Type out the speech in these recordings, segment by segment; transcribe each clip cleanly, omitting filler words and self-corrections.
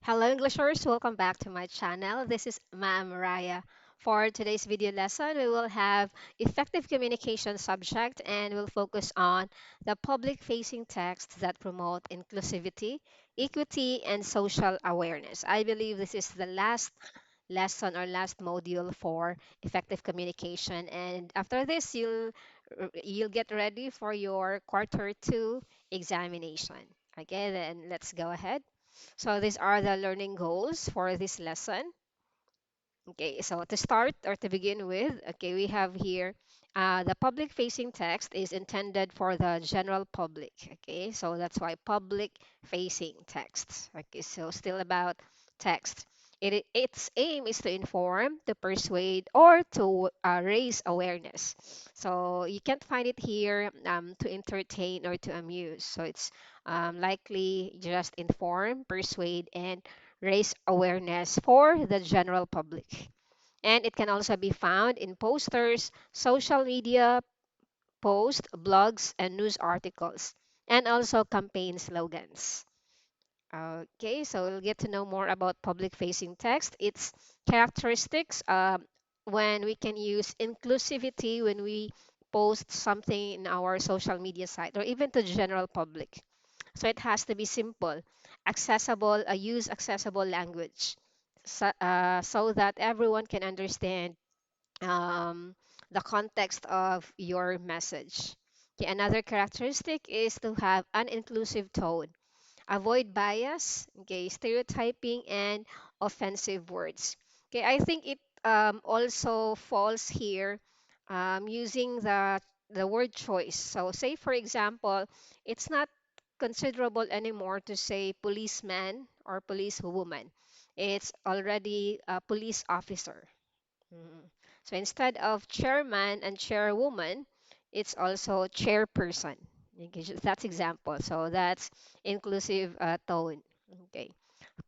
Hello, Englishers. Welcome back to my channel. This is Ma'am Raya. For today's video lesson, we will have effective communication subject and we'll focus on the public-facing texts that promote inclusivity, equity, and social awareness. I believe this is the last lesson or last module for effective communication. And after this, you'll get ready for your quarter two examination. Okay, then let's go ahead. So these are the learning goals for this lesson. Okay, so to start or to begin with, okay, we have here the public facing text is intended for the general public. Okay, so that's why public facing texts. Okay, so still about text. Its aim is to inform, to persuade, or to raise awareness. So you can't find it here to entertain or to amuse. So it's likely just inform, persuade, and raise awareness for the general public. And it can also be found in posters, social media posts, blogs, and news articles, and also campaign slogans. Okay, so we'll get to know more about public facing text, its characteristics, when we can use inclusivity when we post something in our social media site or even to the general public. So it has to be simple, accessible, use accessible language so that everyone can understand um, the context of your message. Okay, another characteristic is to have an inclusive tone. Avoid bias, okay, stereotyping, and offensive words. Okay, I think it also falls here using the word choice. So, say for example, it's not considerable anymore to say policeman or policewoman. It's already a police officer. Mm. So instead of chairman and chairwoman, it's also chairperson. Okay, that's example. So that's inclusive tone. Okay.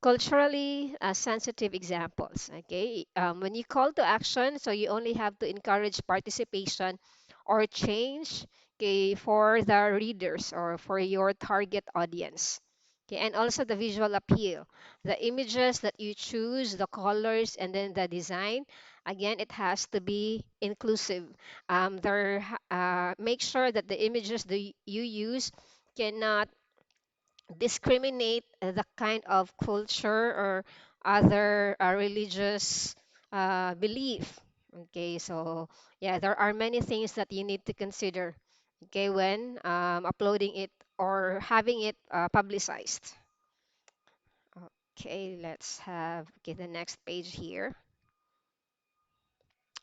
Culturally sensitive examples. Okay. When you call to action, so you only have to encourage participation or change, okay, for the readers or for your target audience. Okay, and also the visual appeal, the images that you choose, the colors, and then the design. Again, it has to be inclusive. Make sure that the images that you use cannot discriminate the kind of culture or other religious belief. Okay, so yeah, there are many things that you need to consider. Okay, when uploading it or having it publicized. Okay, let's have the next page here.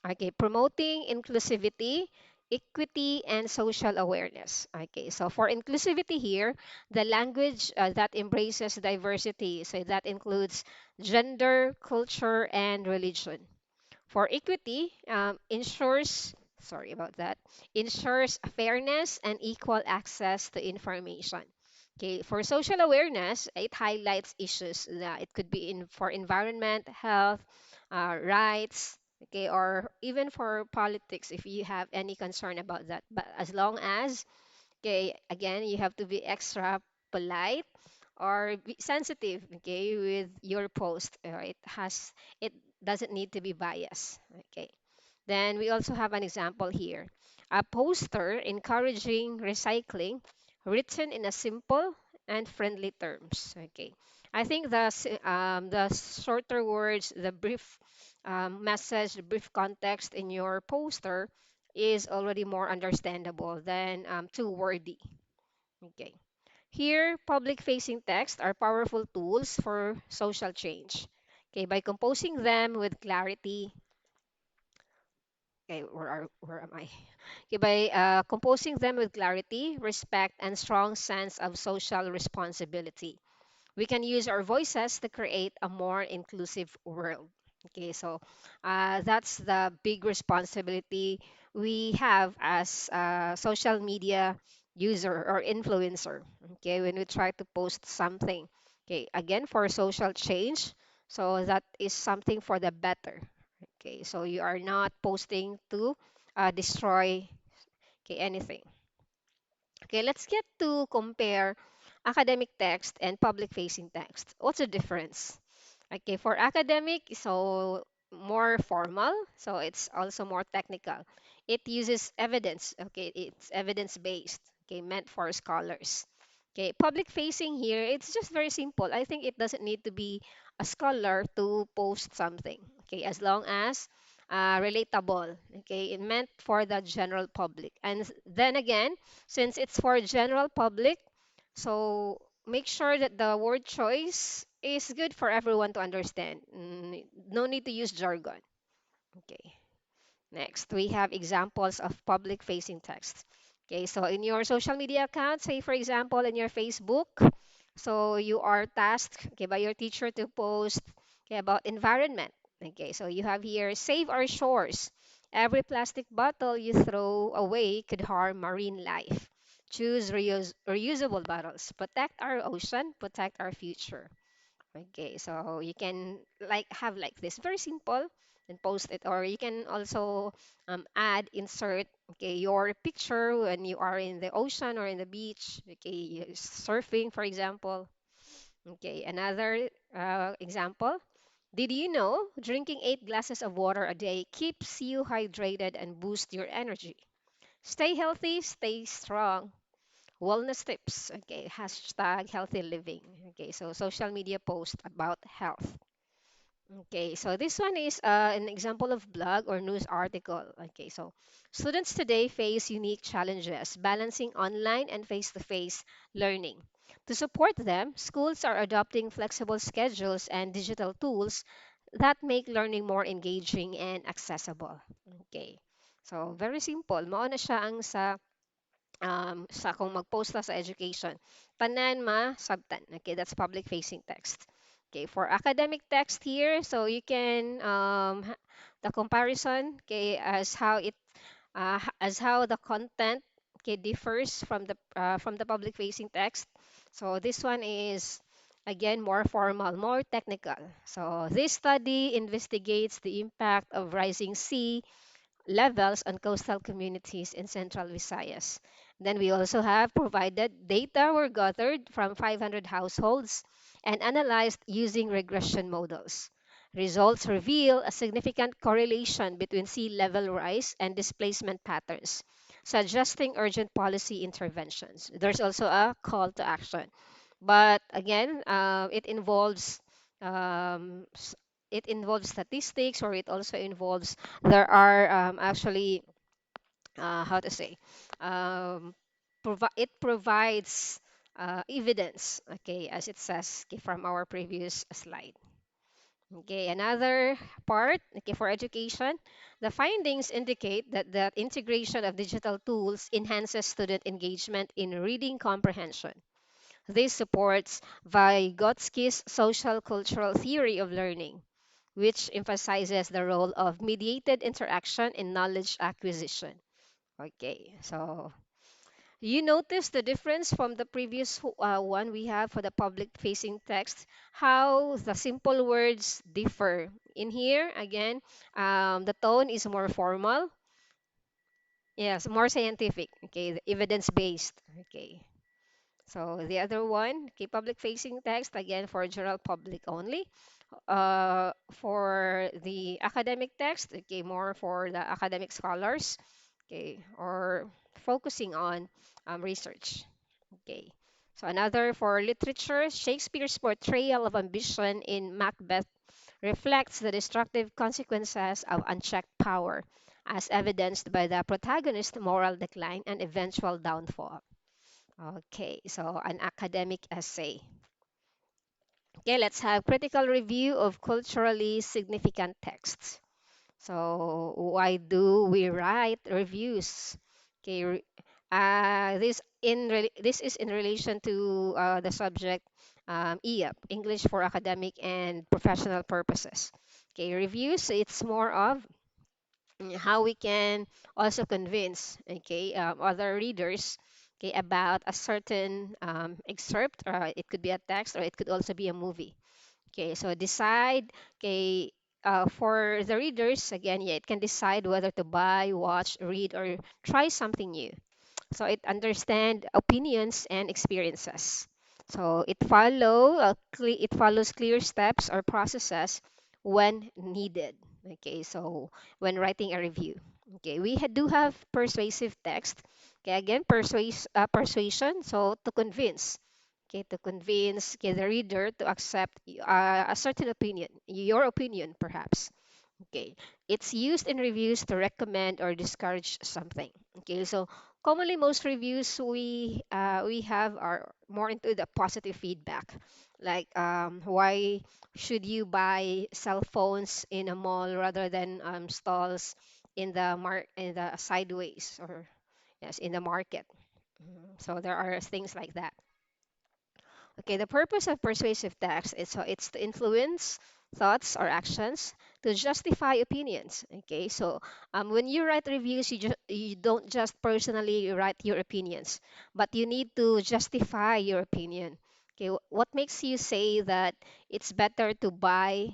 Okay, promoting inclusivity, equity, and social awareness. Okay, so for inclusivity here, the language that embraces diversity, so that includes gender, culture, and religion. For equity, sorry about that, ensures fairness and equal access to information. Okay, for social awareness, it highlights issues that it could be for environment, health, rights, okay, or even for politics if you have any concern about that. But as long as, okay, again, you have to be extra polite or be sensitive, okay, with your post. It doesn't need to be biased, okay. Then we also have an example here. A poster encouraging recycling written in a simple and friendly terms. Okay. I think the shorter words, the brief message, the brief context in your poster is already more understandable than too wordy. Okay. Here, public-facing texts are powerful tools for social change. Okay, by composing them with clarity, okay, where am I? Okay, by composing them with clarity, respect, and strong sense of social responsibility, we can use our voices to create a more inclusive world. Okay, so that's the big responsibility we have as a social media user or influencer. Okay, when we try to post something, okay, again for social change, so that is something for the better. Okay, so you are not posting to destroy, okay, anything. Okay, let's get to compare academic text and public facing text. What's the difference? Okay, for academic, so more formal, so it's also more technical. It uses evidence, okay, it's evidence based, okay, meant for scholars. Okay, public facing here, it's just very simple. I think it doesn't need to be a scholar to post something, okay, as long as relatable, okay, it meant for the general public. And then again, since it's for general public, so make sure that the word choice is good for everyone to understand. No need to use jargon. Okay. Next, we have examples of public facing text. Okay, so in your social media account, say for example in your Facebook, so you are tasked, okay, by your teacher to post, okay, about environment. Okay, so you have here save our shores. Every plastic bottle you throw away could harm marine life. Choose reusable bottles. Protect our ocean, protect our future. Okay, so you can like have like this very simple and post it, or you can also add insert, okay, your picture when you are in the ocean or in the beach, okay, surfing for example. Okay, another example. Did you know drinking 8 glasses of water a day keeps you hydrated and boosts your energy? Stay healthy, stay strong. Wellness tips. Okay, hashtag healthy living. Okay, so social media post about health. Okay, so this one is an example of blog or news article. Okay, so students today face unique challenges balancing online and face-to-face learning. To support them, schools are adopting flexible schedules and digital tools that make learning more engaging and accessible. Okay, so very simple. Mao na siya ang sa kung mag-post ka sa education. Tanan sabtan. Okay, that's public facing text. Okay, for academic text here, so you can the comparison, okay, as how the content, okay, differs from the public facing text. So this one is again more formal, more technical. So this study investigates the impact of rising sea levels on coastal communities in central Visayas. Then we also have provided data were gathered from 500 households and analyzed using regression models. Results reveal a significant correlation between sea level rise and displacement patterns, suggesting urgent policy interventions. There's also a call to action. But again, um, s- it involves statistics, or it also involves there are actually how to say um, it provides evidence, okay, as it says, okay, from our previous slide. Okay, another part, okay, for education, the findings indicate that the integration of digital tools enhances student engagement in reading comprehension. This supports Vygotsky's social cultural theory of learning, which emphasizes the role of mediated interaction in knowledge acquisition. Okay, so you notice the difference from the previous one we have for the public facing text, how the simple words differ. In here, again, the tone is more formal, yes, more scientific, okay, evidence based, okay. So the other one, okay, public facing text, again, for general public only. For the academic text, okay, more for the academic scholars, okay, or focusing on research. Okay. So another for literature, Shakespeare's portrayal of ambition in Macbeth reflects the destructive consequences of unchecked power, as evidenced by the protagonist's moral decline and eventual downfall. Okay, so an academic essay. Okay, let's have critical review of culturally significant texts. So why do we write reviews? Okay, this is in relation to the subject EAP, English for Academic and Professional Purposes. Okay, reviews, it's more of how we can also convince, okay, other readers, okay, about a certain excerpt, or it could be a text, or it could also be a movie. Okay, so decide, okay, for the readers, again, yeah, it can decide whether to buy, watch, read, or try something new. So it understand opinions and experiences. So it follows clear steps or processes when needed. Okay, so when writing a review. Okay, do have persuasive text. Okay, again, persuasion. So to convince. Okay, to convince, okay, the reader to accept a certain opinion, your opinion perhaps. Okay. It's used in reviews to recommend or discourage something. Okay. So commonly most reviews we have are more into the positive feedback. Like why should you buy cell phones in a mall rather than stalls in the sideways or yes in the market. So there are things like that. Okay, the purpose of persuasive text is so it's to influence thoughts or actions to justify opinions. Okay, so when you write reviews, you don't just personally write your opinions, but you need to justify your opinion. Okay, what makes you say that it's better to buy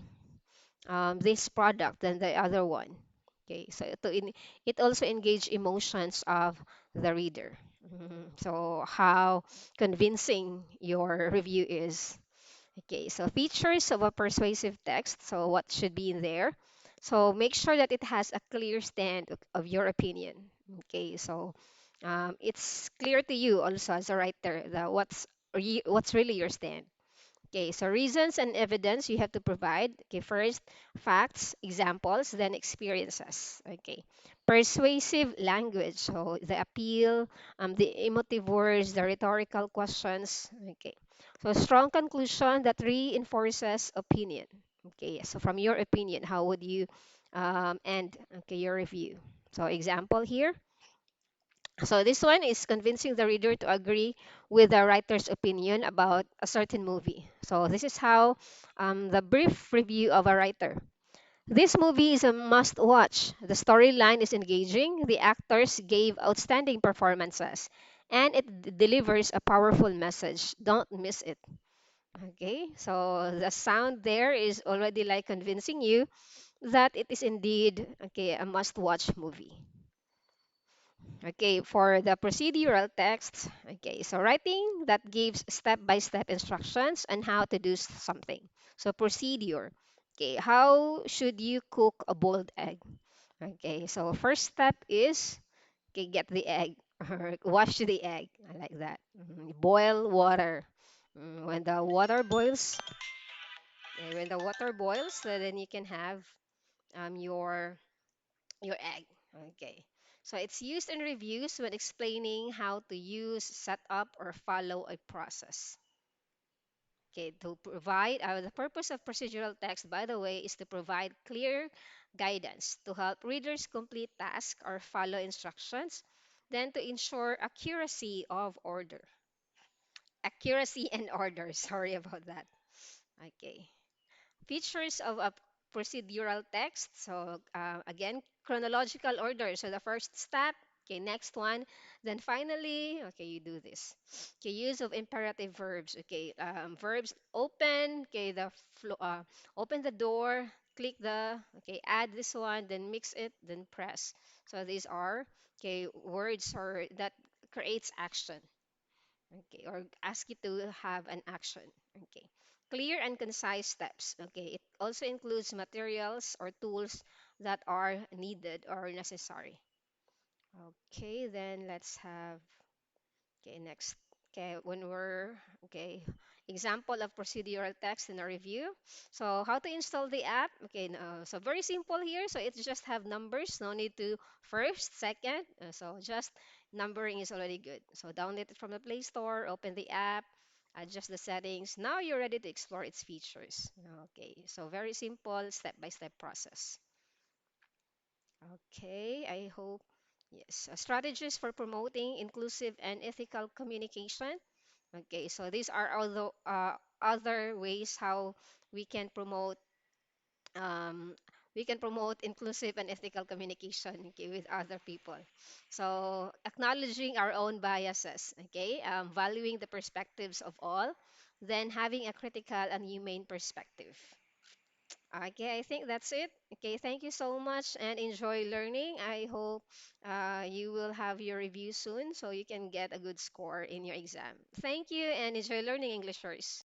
this product than the other one? Okay, so it also engage emotions of the reader. So how convincing your review is. Okay, so features of a persuasive text. So what should be in there? So make sure that it has a clear stand of your opinion. Okay, so it's clear to you also as a writer that what's really your stand. Okay, so reasons and evidence you have to provide. Okay, first facts, examples, then experiences. Okay, persuasive language. So the appeal, the emotive words, the rhetorical questions. Okay, so strong conclusion that reinforces opinion. Okay, so from your opinion, how would you end your review? So example here. So this one is convincing the reader to agree with the writer's opinion about a certain movie. So this is how the brief review of a writer. This movie is a must watch. The storyline is engaging, the actors gave outstanding performances, and it delivers a powerful message. Don't miss it. Okay, so the sound there is already like convincing you that it is indeed a must watch movie. Okay, for the procedural text, okay, so writing that gives step-by-step instructions on how to do something. So procedure, okay, how should you cook a boiled egg? Okay, so first step is get the egg or wash the egg. I like that. Boil water. When the water boils, when the water boils, then you can have your egg. Okay. So it's used in reviews when explaining how to use, set up, or follow a process. Okay, to provide, the purpose of procedural text, by the way, is to provide clear guidance to help readers complete tasks or follow instructions, then to ensure accuracy and order. Sorry about that. Okay. Features of a procedural text. So again, chronological order. So the first step, okay, next one, then finally, okay, you do this. Okay, use of imperative verbs. Okay, verbs open. Okay, open the door, click add this one, then mix it, then press. So these are words or that creates action. Okay, or ask you to have an action. Okay, clear and concise steps. Okay, it also includes materials or tools that are needed or necessary. Okay, then let's have next. Okay, when we're example of procedural text in a review. So how to install the app? Okay, no, so very simple here. So it just have numbers. No need to first, second. So just numbering is already good. So download it from the Play Store, open the app, adjust the settings. Now you're ready to explore its features. Okay, so very simple step-by-step process. Okay, I hope. Yes, strategies for promoting inclusive and ethical communication. Okay, so these are other ways how we can promote um, inclusive and ethical communication, okay, with other people. So acknowledging our own biases, okay, valuing the perspectives of all, then having a critical and humane perspective. Okay, I think that's it. Okay, thank you so much and enjoy learning. I hope you will have your review soon so you can get a good score in your exam. Thank you and enjoy learning English first.